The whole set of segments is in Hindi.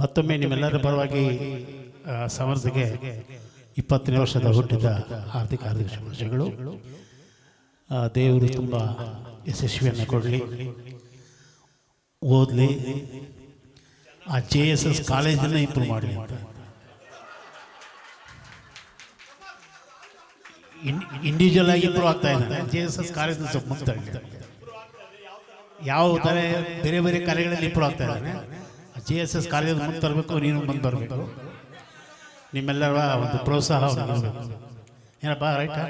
ಮತ್ತೊಮ್ಮೆ ನಿಮ್ಮೆಲ್ಲರ ಪರವಾಗಿ ಸಮರ್ಥಗೆ 20ನೇ ವರ್ಷದ ಹುಟ್ಟಿದ ಹಾರ್ದಿಕ ಶುಭಾಶಯಗಳು. ದೇವರು ತುಂಬ ಯಶಸ್ವಿಯನ್ನು ಕೊಡಲಿ, ಓದಲಿ, ಆ JSS ಕಾಲೇಜನ್ನು ಇಂಪ್ರೂವ್ ಮಾಡಲಿ ಅಂತ. ಇಂಡಿವಿಜುವಲ್ ಆಗಿ ಇಂಪ್ರೂವ್ ಆಗ್ತಾ ಇದ್ದಾನೆ. JSS ಕಾಲೇಜಿನ ಸ್ವಲ್ಪ ಮುಂದೆ ಯಾವ ಥರ ಬೇರೆ ಬೇರೆ ಕಾರ್ಯಗಳಲ್ಲಿ ಇಂಪ್ರೂವ್ ಆಗ್ತಾ ಇದ್ದಾನೆ. JSS ಕಾಲೇಜ್ ಮುಂದೆ ತರಬೇಕು, ನೀನು ಮುಂದೆ ಬರಬೇಕು. ನಿಮ್ಮೆಲ್ಲರ ಒಂದು ಪ್ರೋತ್ಸಾಹ ಏನಪ್ಪ, ರೈಟ್?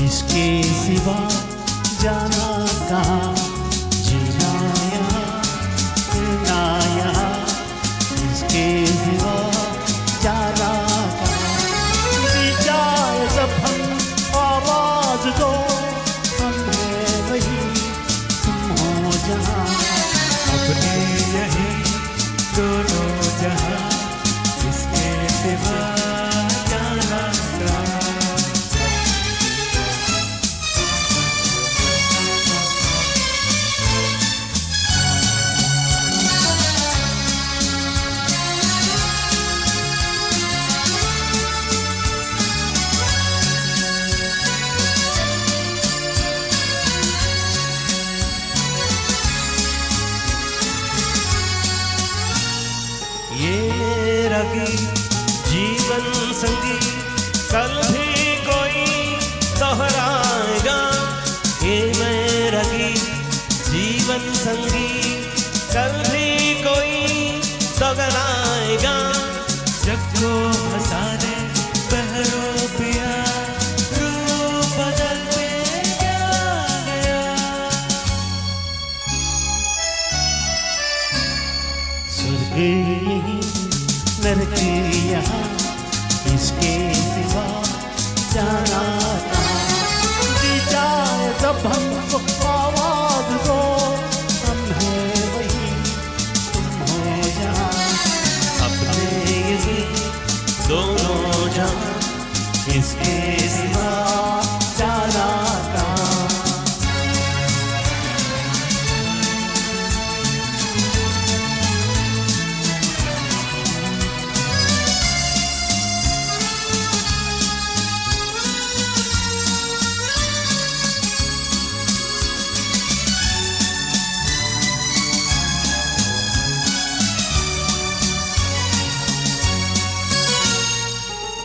इसके सिवा जाना कहाँ, जीना यहाँ मरना यहाँ, इसके सिवा जाना कहाँ. जी जाए जब हम आवाज दो, हम हैं वही, तुम हो जहाँ, अपने यही दोनों जहाँ, इसके सिवा जाना कहाँ. जीवन संगी कल भी कोई दोहराएगा, ये मैं रगी जीवन संगी कल भी कोई दोहराएगा. जग को हंसाने बहरो पिया, रूप बदल में क्या गया. स्वर्ग नरक यहाँ, इसके सिवा जाना कहाँ. जी जाए जब हमको आवाज दो, हम हैं वही, तुम हो जहाँ, अपने यही दोनों जहाँ, इसके सिवा जाना कहाँ.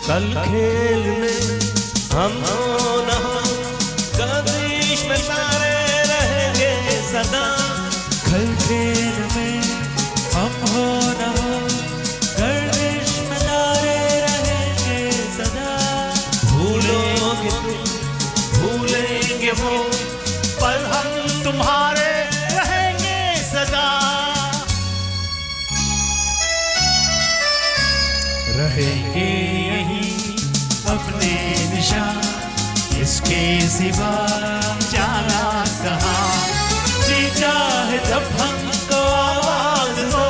कल खेल में हम हो न हो, गर्दिश में सारे रहेंगे सदा. कल खेल में हम हो न हो, गर्दिश में सारे रहेंगे सदा. भूलोगे तुम, भूलेंगे वो, पर हम तुम्हारे रहेंगे सदा. रहेंगे यही अपने निशान, इसके सिवा जाना कहाँ. जी चाहे जब हमको आवाज दो,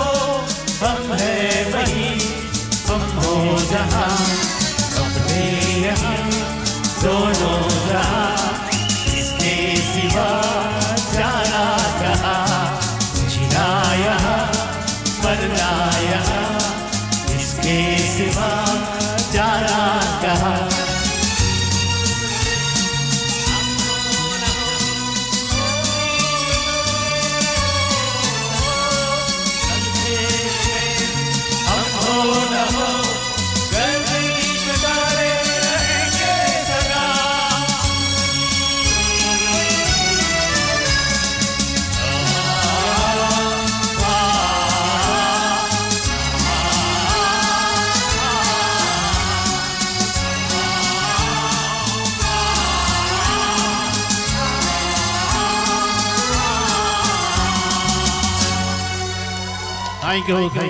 हम हैं वही, हम हो जहाँ, अपने यहाँ दोनों जहाँ, इसके सिवा जाना कहाँ. जीना यहाँ मरना यहाँ, इसके सिवा जाना कहाँ. हम हो न हो, गर्दिश में सारे रहेंगे सदा. Thank you.